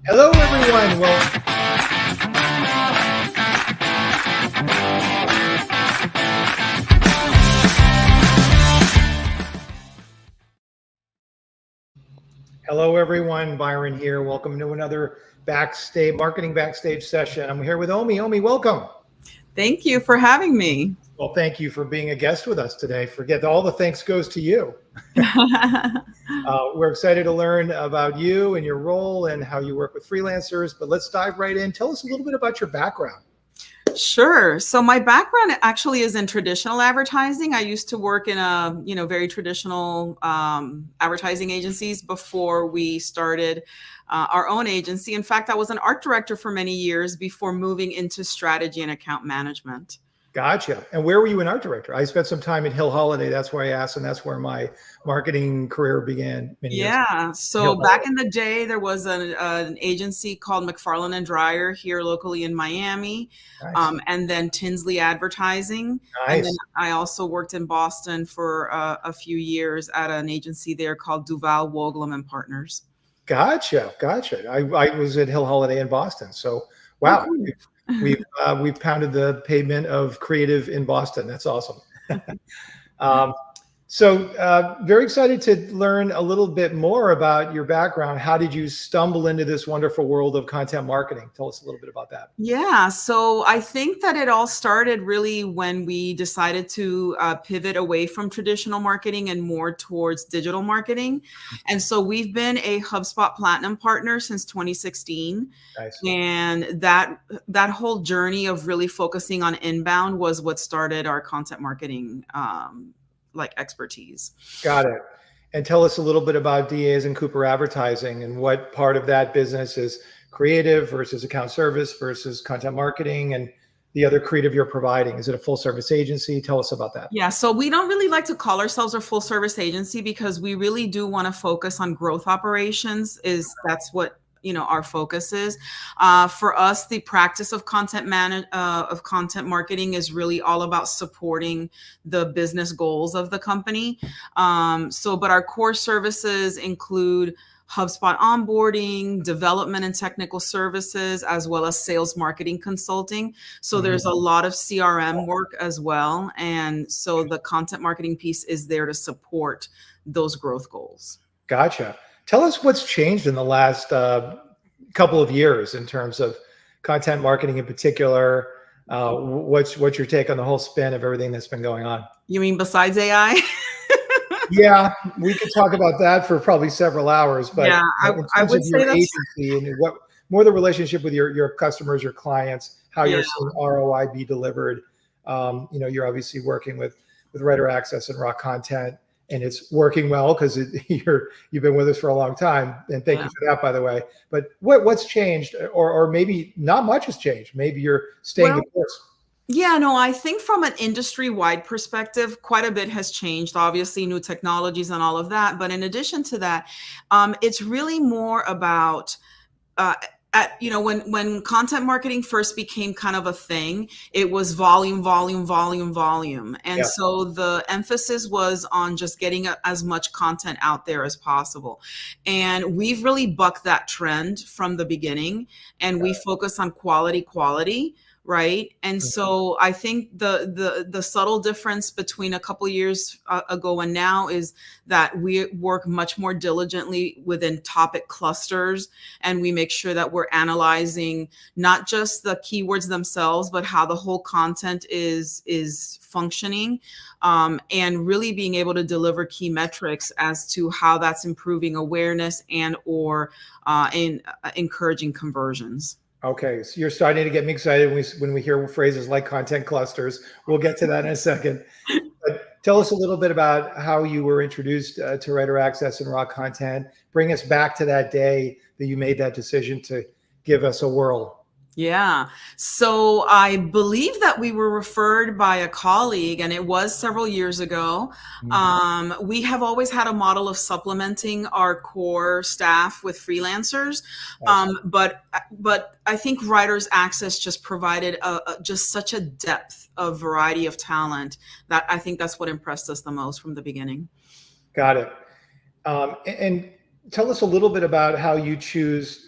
Hello, everyone. Well, hello, everyone. Byron here. Welcome to another Backstage Marketing Backstage session. I'm here with Omi. Omi, welcome. Thank you for having me. Well, thank you for being a guest with us today. Forget all the thanks goes to you. We're excited to learn about you and your role and how you work with freelancers. But let's dive right in. Tell us a little bit about your background. Sure. So my background actually is in traditional advertising. I used to work in very traditional advertising agencies before we started our own agency. In fact, I was an art director for many years before moving into strategy and account management. Gotcha. And where were you an art director? I spent some time at Hill Holiday. That's where I asked, and that's where my marketing career began many years ago. Yeah. So back in the day, there was an agency called McFarland and Dreyer here locally in Miami, Nice. and then Tinsley Advertising. And then Nice. I also worked in Boston for a few years at an agency there called Duval, Woglum and Partners. Gotcha. Gotcha. I was at Hill Holiday in Boston. So, Oh, wow. We've pounded the pavement of creative in Boston. That's awesome. Um, very excited to learn a little bit more about your background. How did you stumble into this wonderful world of content marketing? Tell us a little bit about that. Yeah, so I think that it all started really when we decided to pivot away from traditional marketing and more towards digital marketing. And so we've been a HubSpot Platinum partner since 2016. Nice. And that whole journey of really focusing on inbound was what started our content marketing expertise. Got it. And tell us a little bit about Diaz-Cooper advertising and what part of that business is creative versus account service versus content marketing and the other creative you're providing. Is it a full service agency? Tell us about that. Yeah, so we don't really like to call ourselves a full service agency because we really do want to focus on growth operations. That's what our focus is. For us, the practice of content marketing is really all about supporting the business goals of the company. But our core services include HubSpot onboarding, development and technical services, as well as sales marketing consulting. So there's a lot of CRM work as well. And so the content marketing piece is there to support those growth goals. Gotcha. Tell us what's changed in the last couple of years in terms of content marketing in particular. What's your take on the whole spin of everything that's been going on? You mean besides AI? Yeah, we could talk about that for probably several hours. But yeah, I would say that's agency and what more the relationship with your customers, your clients, how you're seeing ROI be delivered. You're obviously working with Writer Access and Raw Content, and it's working well because you've been with us for a long time. And thank you for that, by the way. But what's changed, or maybe not much has changed. Maybe you're staying the course. Yeah, no, I think from an industry-wide perspective, quite a bit has changed. Obviously, new technologies and all of that. But in addition to that, it's really more about when content marketing first became kind of a thing, it was volume. And so the emphasis was on just getting as much content out there as possible. And we've really bucked that trend from the beginning, and we focus on quality. Right. And so I think the subtle difference between a couple of years ago and now is that we work much more diligently within topic clusters, and we make sure that we're analyzing not just the keywords themselves, but how the whole content is functioning, and really being able to deliver key metrics as to how that's improving awareness and or encouraging conversions. Okay, so you're starting to get me excited when we hear phrases like content clusters. We'll get to that in a second. But tell us a little bit about how you were introduced to Writer Access and Raw Content. Bring us back to that day that you made that decision to give us a whirl. Yeah. So I believe that we were referred by a colleague, and it was several years ago. We have always had a model of supplementing our core staff with freelancers. But I think Writers Access just provided just such a depth of variety of talent that I think that's what impressed us the most from the beginning. Got it. And tell us a little bit about how you choose,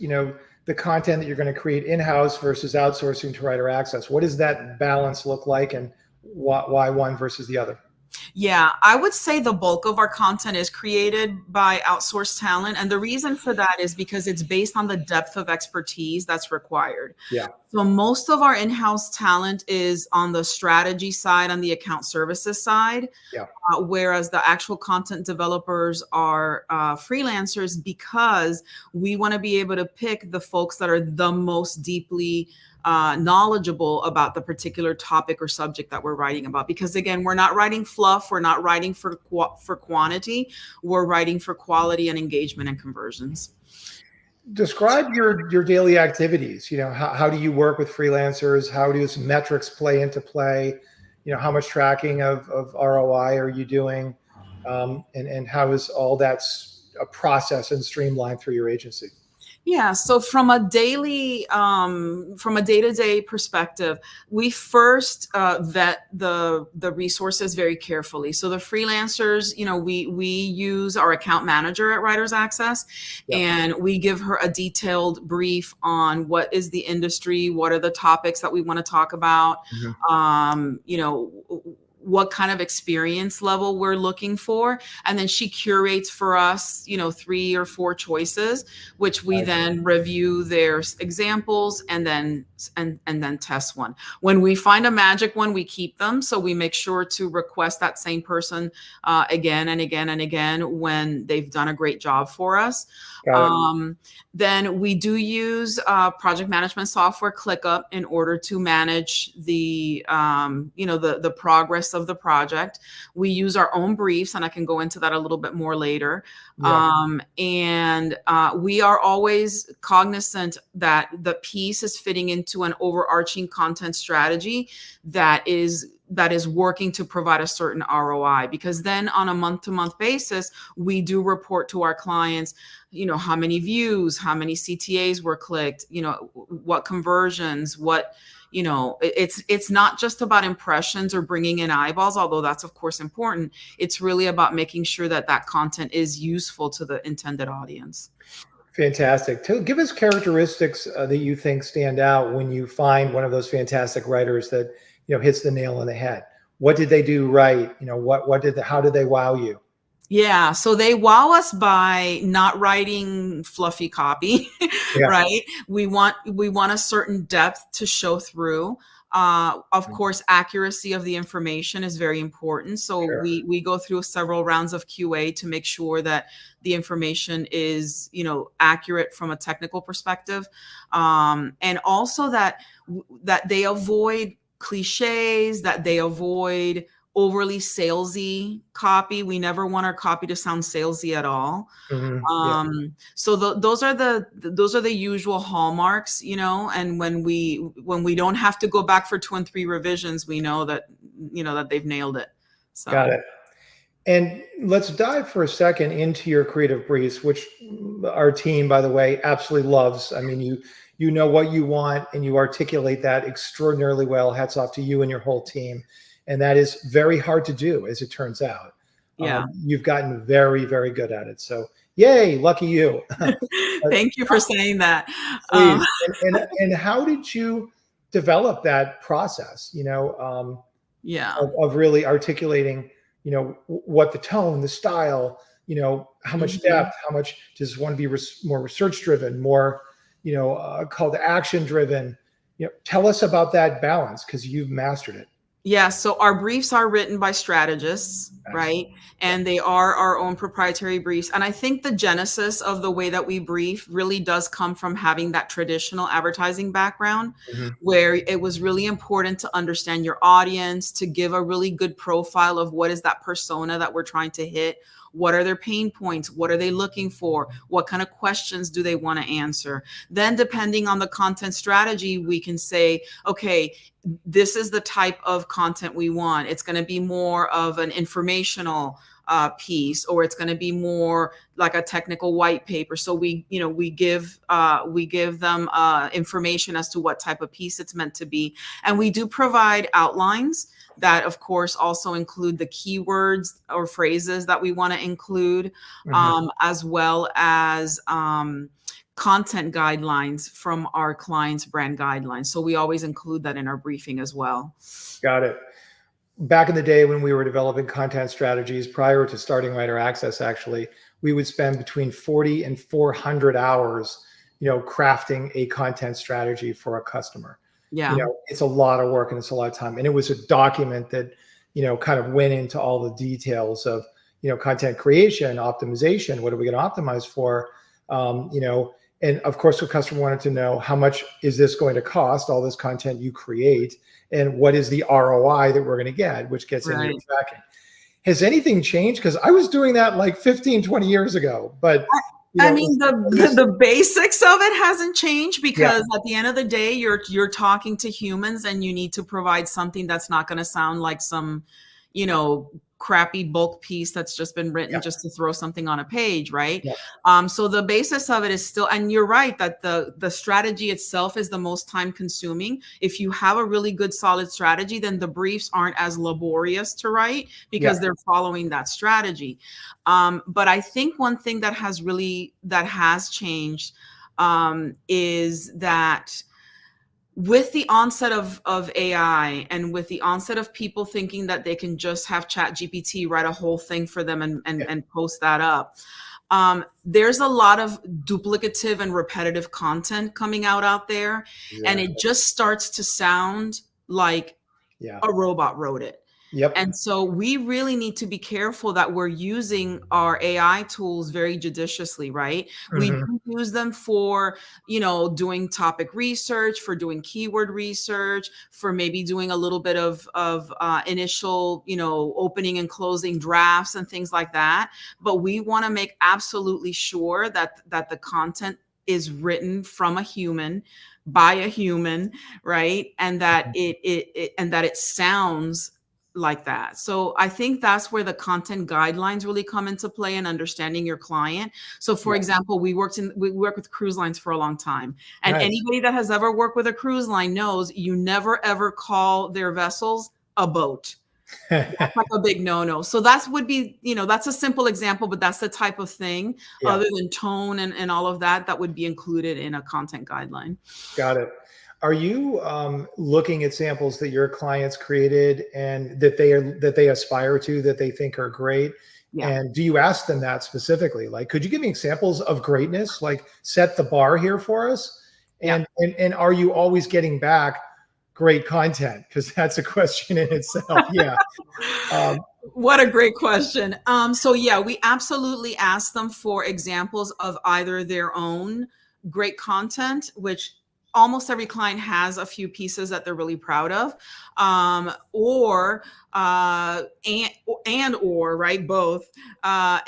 the content that you're going to create in-house versus outsourcing to writer access? What does that balance look like, and why one versus the other? Yeah, I would say the bulk of our content is created by outsourced talent. And the reason for that is because it's based on the depth of expertise that's required. Yeah. So most of our in-house talent is on the strategy side, on the account services side. Yeah. Whereas the actual content developers are freelancers, because we want to be able to pick the folks that are the most deeply knowledgeable about the particular topic or subject that we're writing about. Because again, we're not writing fluff, we're not writing for quantity, we're writing for quality and engagement and conversions. Describe your daily activities. How do you work with freelancers? How do some metrics play into play? How much tracking of ROI are you doing? And how is all that a process and streamlined through your agency? Yeah, so from a day-to-day perspective, we first vet the resources very carefully. So the freelancers, we use our account manager at Writers Access, Yep. and we give her a detailed brief on what is the industry, what are the topics that we want to talk about, what kind of experience level we're looking for. And then she curates for us, 3 or 4 choices, which we then review their examples and then test one. When we find a magic one, we keep them. So we make sure to request that same person again and again and again when they've done a great job for us. Then we do use project management software ClickUp in order to manage the progress of the project. We use our own briefs, and I can go into that a little bit more later. Yeah. And we are always cognizant that the piece is fitting into an overarching content strategy that is working to provide a certain ROI, because then on a month-to-month basis, we do report to our clients, how many views, how many CTAs were clicked, what conversions, it's not just about impressions or bringing in eyeballs, although that's of course important. It's really about making sure that content is useful to the intended audience. Fantastic. Give us characteristics that you think stand out when you find one of those fantastic writers that hits the nail on the head. What did they do right? How did they wow you? Yeah, so they wow us by not writing fluffy copy, yeah. Right? We want a certain depth to show through. Of course, accuracy of the information is very important. So sure. we go through several rounds of QA to make sure that the information is, accurate from a technical perspective, and also that they avoid cliches, that they avoid overly salesy copy. We never want our copy to sound salesy at all. Mm-hmm. So those are the usual hallmarks, and when we don't have to go back for 2 and 3 revisions, we know that they've nailed it. So. Got it. And let's dive for a second into your creative briefs, which our team, by the way, absolutely loves. I mean, you know what you want and you articulate that extraordinarily well. Hats off to you and your whole team. And that is very hard to do, as it turns out. Yeah. You've gotten very, very good at it. So yay, lucky you. Thank you for saying that. And how did you develop that process, of really articulating, what the tone, the style, how much depth, how much does one be more research driven, more, call to action driven? Tell us about that balance, because you've mastered it. Yeah, so our briefs are written by strategists, right? And they are our own proprietary briefs. And I think the genesis of the way that we brief really does come from having that traditional advertising background, where it was really important to understand your audience, to give a really good profile of what is that persona that we're trying to hit. What are their pain points? What are they looking for? What kind of questions do they want to answer? Then depending on the content strategy, we can say, okay, this is the type of content we want. It's going to be more of an informational piece, or it's going to be more like a technical white paper. So we give them information as to what type of piece it's meant to be. And we do provide outlines that of course also include the keywords or phrases that we want to include, as well as content guidelines from our clients' brand guidelines. So we always include that in our briefing as well. Got it. Back in the day when we were developing content strategies prior to starting Writer Access, actually, we would spend between 40 and 400 hours, crafting a content strategy for a customer. Yeah. It's a lot of work and it's a lot of time. And it was a document that, kind of went into all the details of, content creation, optimization. What are we going to optimize for? And of course, the customer wanted to know, how much is this going to cost, all this content you create, and what is the ROI that we're going to get, which gets into your tracking. Has anything changed? Because I was doing that like 15, 20 years ago, but I mean, the basics of it hasn't changed, because at the end of the day, you're talking to humans, and you need to provide something that's not going to sound like some, crappy bulk piece that's just been written just to throw something on a page, right? So the basis of it is still, and you're right that the strategy itself is the most time consuming. If you have a really good solid strategy, then the briefs aren't as laborious to write, because they're following that strategy. But I think one thing that has changed is that with the onset of AI, and with the onset of people thinking that they can just have ChatGPT write a whole thing for them and post that up, there's a lot of duplicative and repetitive content coming out there. And it just starts to sound like a robot wrote it. And so we really need to be careful that we're using our AI tools very judiciously, right? We do use them for, doing topic research, for doing keyword research, for maybe doing a little bit of initial, opening and closing drafts and things like that. But we want to make absolutely sure that the content is written from a human, by a human, right? And that it sounds like that. So I think that's where the content guidelines really come into play, and understanding your client. So for example, we work with cruise lines for a long time. And anybody that has ever worked with a cruise line knows you never ever call their vessels a boat. That's like a big no-no. So that would be, that's a simple example, but that's the type of thing, other than tone and all of that would be included in a content guideline. Got it. Are you looking at samples that your clients created and that they aspire to, that they think are great? And do you ask them that specifically? Like, could you give me examples of greatness? Like, set the bar here for us. And are you always getting back great content? Because that's a question in itself. What a great question. So we absolutely ask them for examples of either their own great content, which almost every client has a few pieces that they're really proud of, or both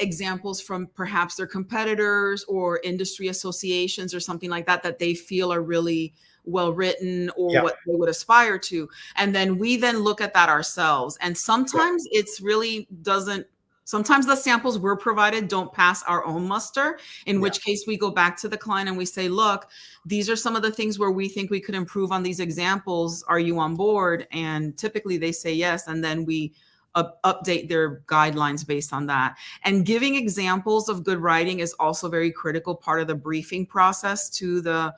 examples from perhaps their competitors or industry associations or something like that they feel are really well written, or what they would aspire to. And then we look at that ourselves. And sometimes it's really doesn't. Sometimes the samples we're provided don't pass our own muster, in which case we go back to the client and we say, look, these are some of the things where we think we could improve on these examples. Are you on board? And typically they say yes. And then we update their guidelines based on that. And giving examples of good writing is also a very critical part of the briefing process to the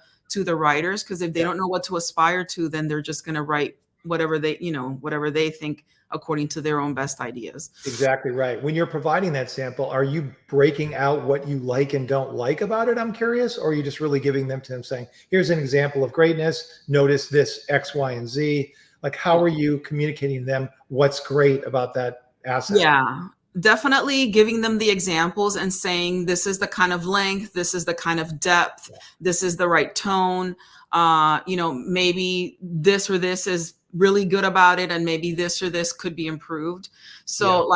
writers, because if they don't know what to aspire to, then they're just going to write whatever they think according to their own best ideas. Exactly right. When you're providing that sample, are you breaking out what you like and don't like about it? I'm curious. Or are you just really giving them to them, saying, here's an example of greatness. Notice this X, Y, and Z. Like, how are you communicating to them what's great about that asset? Yeah, definitely giving them the examples and saying, this is the kind of length, this is the kind of depth, this is the right tone. Maybe this or this is really good about it, and maybe this or this could be improved. So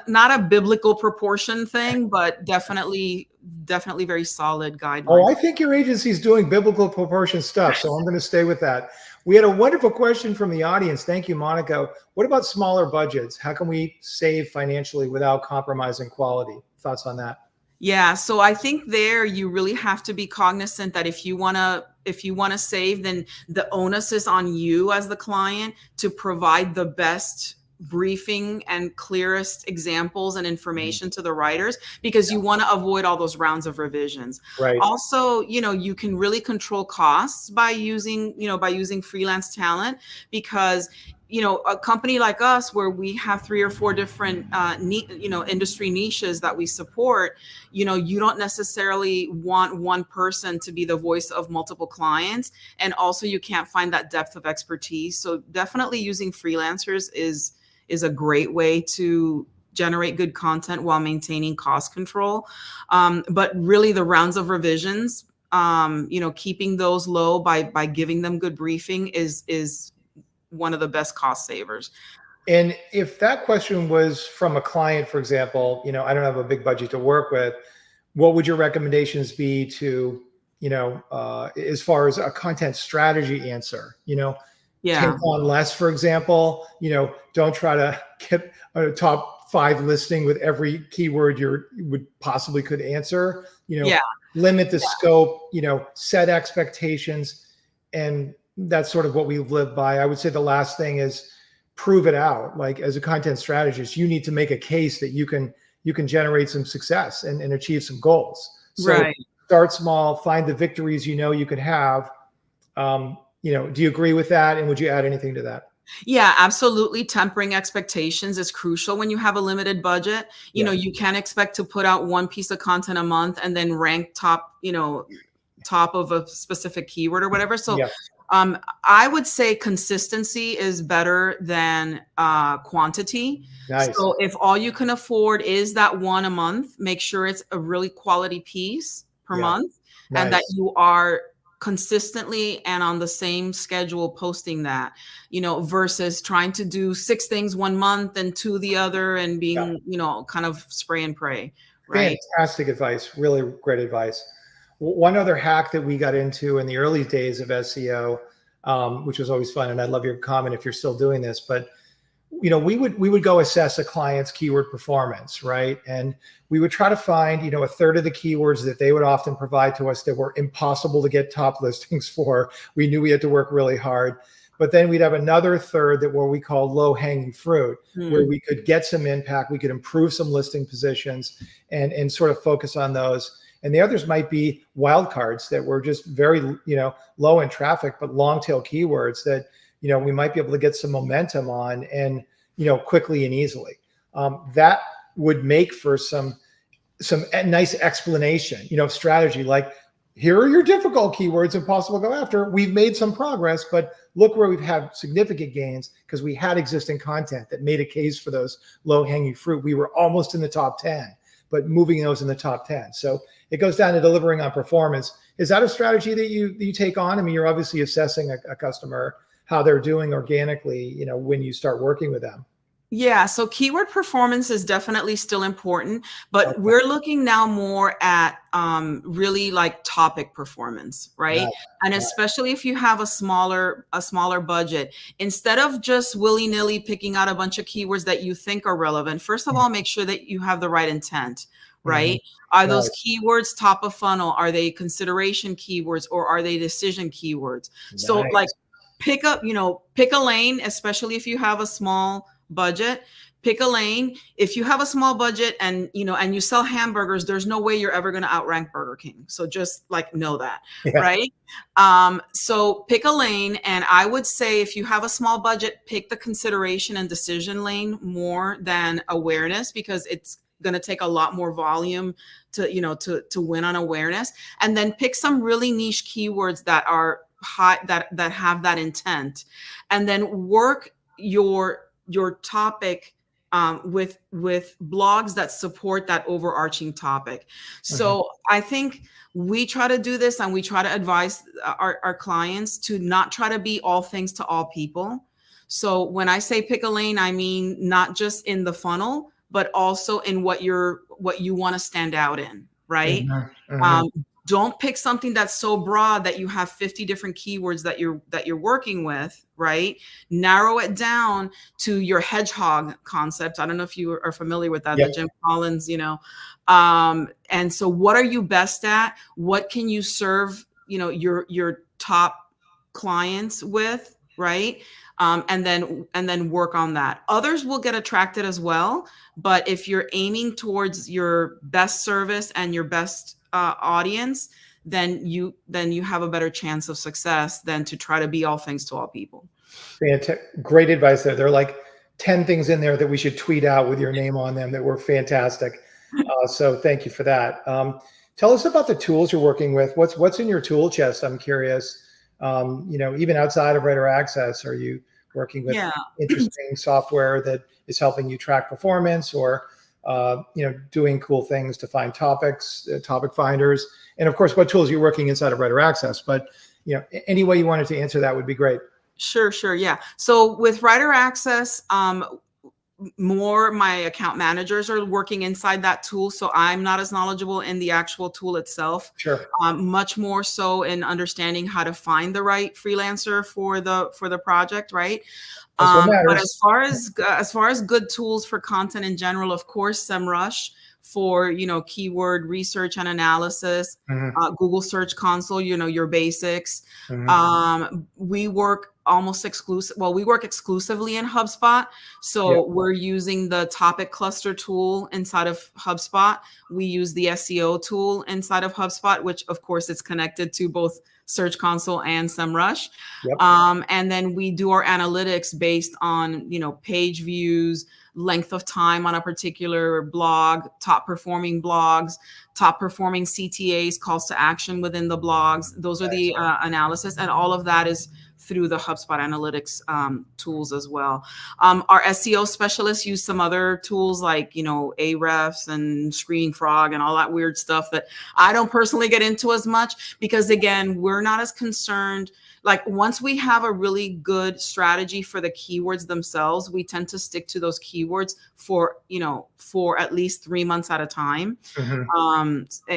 not a biblical proportion thing, but definitely very solid guidelines. Oh, I think your agency's doing biblical proportion stuff, so I'm going to stay with that. We had a wonderful question from the audience. Thank you, Monica. What about smaller budgets? How can we save financially without compromising quality? Thoughts on that? Yeah, so I think there you really have to be cognizant that if you want to save, then the onus is on you as the client to provide the best briefing and clearest examples and information to the writers, because you want to avoid all those rounds of revisions. Right. Also, you can really control costs by using freelance talent, because a company like us, where we have 3 or 4 different industry niches that we support, you don't necessarily want one person to be the voice of multiple clients, and also you can't find that depth of expertise. So definitely using freelancers is a great way to generate good content while maintaining cost control. But really, the rounds of revisions, keeping those low by giving them good briefing is one of the best cost savers. And if that question was from a client, for example, I don't have a big budget to work with, what would your recommendations be to, as far as a content strategy answer, take on less, for example, don't try to get a top 5 listing with every keyword you would possibly could answer, limit the scope, set expectations. And that's sort of what we've lived by. I would say the last thing is prove it out. Like, as a content strategist, you need to make a case that you can generate some success and achieve some goals. So start small, find the victories you could have. Do you agree with that? And would you add anything to that? Yeah, absolutely. Tempering expectations is crucial when you have a limited budget. You can't expect to put out 1 piece of content a month and then rank top of a specific keyword or whatever. So I would say consistency is better than quantity. Nice. So if all you can afford is that 1 a month, make sure it's a really quality piece per month, and that you are consistently and on the same schedule posting that, versus trying to do 6 things 1 month and 2 the other, and being, kind of spray and pray. Right. Fantastic advice. Really great advice. One other hack that we got into in the early days of SEO, which was always fun, and I'd love your comment if you're still doing this, but we would go assess a client's keyword performance, right? And we would try to find, a third of the keywords that they would often provide to us that were impossible to get top listings for. We knew we had to work really hard. But then we'd have another third that what we call low-hanging fruit, where we could get some impact, we could improve some listing positions and sort of focus on those. And the others might be wildcards that were just very, low in traffic, but long tail keywords that, we might be able to get some momentum on and, quickly and easily. That would make for some nice explanation, strategy, like, here are your difficult keywords impossible to go after. We've made some progress, but look where we've had significant gains because we had existing content that made a case for those low hanging fruit. We were almost in the top 10, but moving those in the top 10. So it goes down to delivering on performance. Is that a strategy that you take on? I mean, you're obviously assessing a customer, how they're doing organically, when you start working with them. Yeah, so keyword performance is definitely still important, but we're looking now more at really like topic performance, right? And especially if you have a smaller budget, instead of just willy-nilly picking out a bunch of keywords that you think are relevant, first of all, make sure that you have the right intent, right? Are those keywords top of funnel? Are they consideration keywords, or are they decision keywords? So like pick a lane, especially if you have a small budget. Pick a lane. If you have a small budget and you sell hamburgers, there's no way you're ever going to outrank Burger King. So just like know that, right? So pick a lane, and I would say if you have a small budget, pick the consideration and decision lane more than awareness, because it's going to take a lot more volume to win on awareness. And then pick some really niche keywords that are high, that have that intent, and then work your topic with blogs that support that overarching topic. So I think we try to do this, and we try to advise our clients to not try to be all things to all people. So when I say pick a lane, I mean not just in the funnel, but also in what you want to stand out in, right? Don't pick something that's so broad that you have 50 different keywords that you're working with, right? Narrow it down to your hedgehog concept. I don't know if you are familiar with that, the Jim Collins, and so what are you best at? What can you serve, your top clients with? right? And then work on that. Others will get attracted as well, but if you're aiming towards your best service and your best audience, then you have a better chance of success than to try to be all things to all people. Great advice there. There are like 10 things in there that we should tweet out with your name on them that were fantastic. So thank you for that. Tell us about the tools you're working with. What's in your tool chest? I'm curious. Even outside of Writer Access, are you working with interesting software that is helping you track performance, or doing cool things to find topics, topic finders, and of course, what tools you're working inside of Writer Access? But any way you wanted to answer that would be great. Sure. Yeah. So with Writer Access, more my account managers are working inside that tool. So I'm not as knowledgeable in the actual tool itself. Sure. Much more so in understanding how to find the right freelancer for the project, right? But as far as good tools for content in general, of course, SEMrush for keyword research and analysis, Google Search Console, your basics. We work we work exclusively in HubSpot. So we're using the topic cluster tool inside of HubSpot. We use the SEO tool inside of HubSpot, which of course is connected to both Search Console and SEMrush. And then we do our analytics based on, page views, length of time on a particular blog, top performing blogs, top performing CTAs, calls to action within the blogs. Those are the analysis, and all of that is through the HubSpot analytics tools as well. Our SEO specialists use some other tools like, Ahrefs and Screaming Frog and all that weird stuff that I don't personally get into as much, because again, we're not as concerned. Like once we have a really good strategy for the keywords themselves, we tend to stick to those keywords for at least 3 months at a time.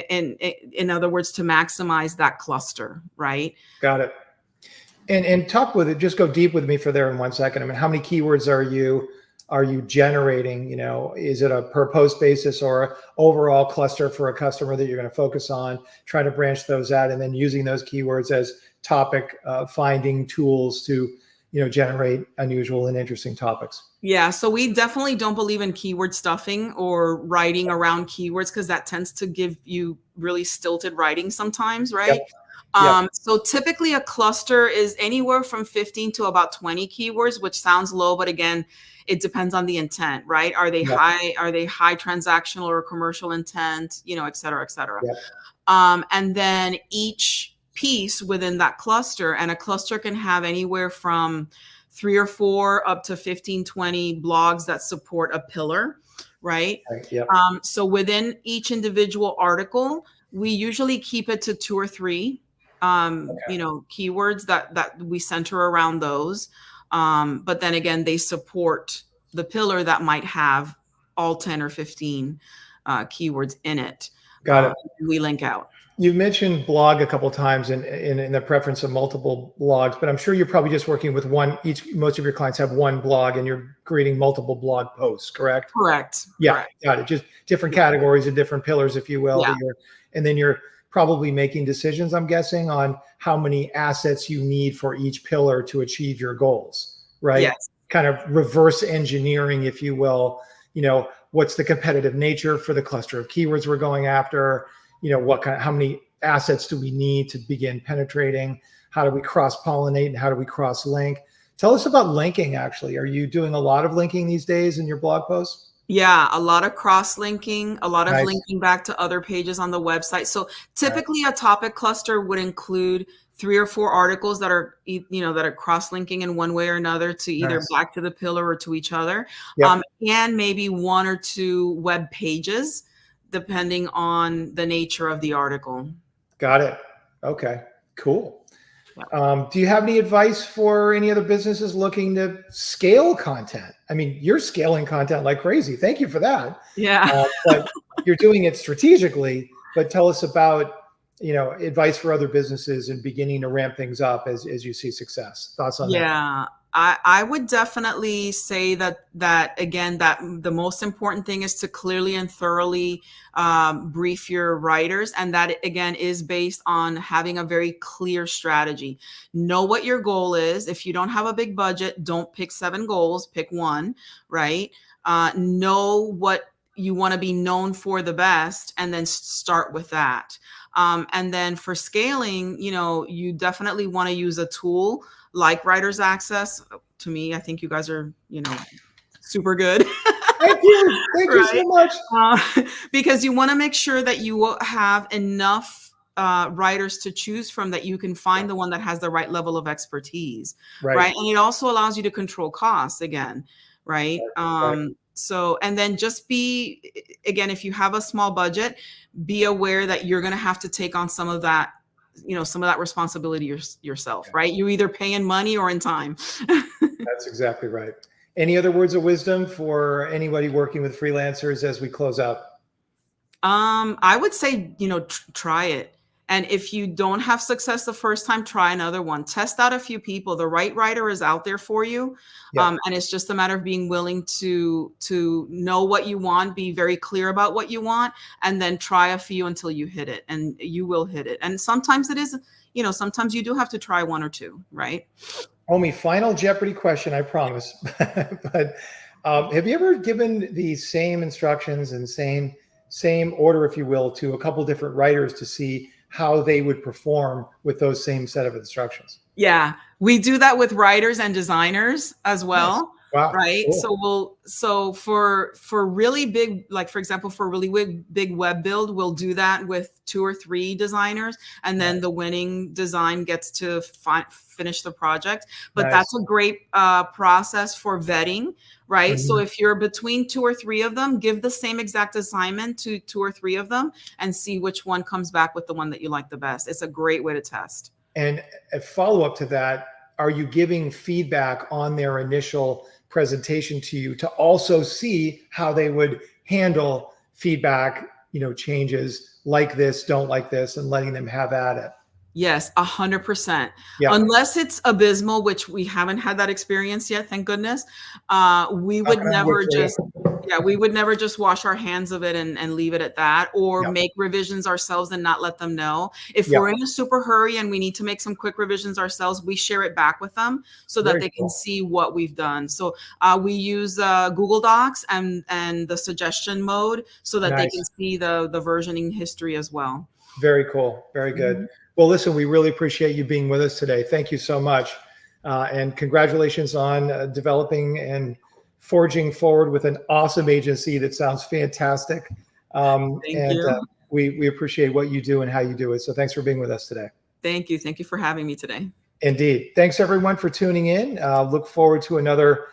In other words, to maximize that cluster, right? Got it. And talk with it, just go deep with me for there in 1 second. I mean, how many keywords are you generating? Is it a per post basis or an overall cluster for a customer that you're going to focus on, try to branch those out, and then using those keywords as topic finding tools to, generate unusual and interesting topics? Yeah. So we definitely don't believe in keyword stuffing or writing around keywords, because that tends to give you really stilted writing sometimes, right? So typically a cluster is anywhere from 15 to about 20 keywords, which sounds low, but again, it depends on the intent, right? Are they high transactional or commercial intent, et cetera, et cetera. And then each piece within that cluster, and a cluster can have anywhere from 3 or 4 up to 15, 20 blogs that support a pillar, right? So within each individual article, we usually keep it to 2 or 3 keywords that we center around those. But then again, they support the pillar that might have all 10 or 15 keywords in it. Got it. We link out. You mentioned blog a couple of times in the preference of multiple blogs, but I'm sure you're probably just working with one. Most of your clients have one blog, and you're creating multiple blog posts, correct? Correct. Got it. Just different categories and different pillars, if you will. And then you're probably making decisions, I'm guessing, on how many assets you need for each pillar to achieve your goals, right? Yes. Kind of reverse engineering, if you will. What's the competitive nature for the cluster of keywords we're going after? How many assets do we need to begin penetrating? How do we cross-pollinate and how do we cross-link? Tell us about linking, actually. Are you doing a lot of linking these days in your blog posts? Yeah, a lot of cross-linking, a lot of linking back to other pages on the website. So typically a topic cluster would include 3 or 4 articles that are, that are cross-linking in one way or another to either back to the pillar or to each other. And maybe 1 or 2 web pages, depending on the nature of the article. Got it. Okay, cool. Do you have any advice for any other businesses looking to scale content? I mean, you're scaling content like crazy. Thank you for that. But you're doing it strategically. But tell us about, advice for other businesses and beginning to ramp things up as you see success. Thoughts on that? I would definitely say that again, that the most important thing is to clearly and thoroughly brief your writers, and that again is based on having a very clear strategy. Know what your goal is. If you don't have a big budget, don't pick 7 goals, pick 1, right? Know what you want to be known for the best, and then start with that. And then for scaling, you definitely want to use a tool like Writer's Access. To me, I think you guys are, super good. Thank you. Thank you so much. Because you want to make sure that you will have enough writers to choose from, that you can find the one that has the right level of expertise, right? And it also allows you to control costs again, right? So, and then just be, again, if you have a small budget, be aware that you're going to have to take on some of that, some of that responsibility yourself, right? You either pay in money or in time. That's exactly right. Any other words of wisdom for anybody working with freelancers as we close out? I would say, try it. And if you don't have success the first time, try another one. Test out a few people. The right writer is out there for you. And it's just a matter of being willing to know what you want, be very clear about what you want, and then try a few until you hit it, and you will hit it. And sometimes it is, sometimes you do have to try 1 or 2, right? Omi, final Jeopardy question, I promise. But have you ever given the same instructions and same order, if you will, to a couple different writers to see how they would perform with those same set of instructions? Yeah, we do that with writers and designers as well. Nice. Wow, right? cool. So for really big, like for example, for a really big web build, we'll do that with 2 or 3 designers, and then the winning design gets to finish the project. But that's a great process for vetting, right? So if you're between 2 or 3 of them, give the same exact assignment to 2 or 3 of them and see which one comes back with the one that you like the best. It's a great way to test. And a follow-up to that, are you giving feedback on their initial presentation to you to also see how they would handle feedback, changes like this, don't like this, and letting them have at it? Yes, 100%. Unless it's abysmal, which we haven't had that experience yet, thank goodness. We would never just wash our hands of it and leave it at that, or make revisions ourselves and not let them know. If we're in a super hurry and we need to make some quick revisions ourselves, we share it back with them so that they can see what we've done. So we use Google Docs and the suggestion mode so that they can see the versioning history as well. Very cool. Very good. Well, listen, we really appreciate you being with us today. Thank you so much. And congratulations on developing and forging forward with an awesome agency that sounds fantastic. Thank you. We appreciate what you do and how you do it. So thanks for being with us today. Thank you. Thank you for having me today. Indeed. Thanks everyone for tuning in. Look forward to another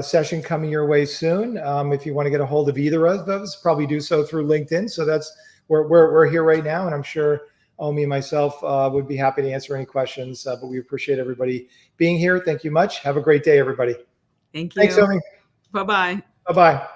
session coming your way soon. If you want to get a hold of either of us, probably do so through LinkedIn. So that's we're here right now, and I'm sure Omi and myself would be happy to answer any questions, but we appreciate everybody being here. Thank you much. Have a great day, everybody. Thank you. Thanks, Omi. Bye-bye. Bye-bye.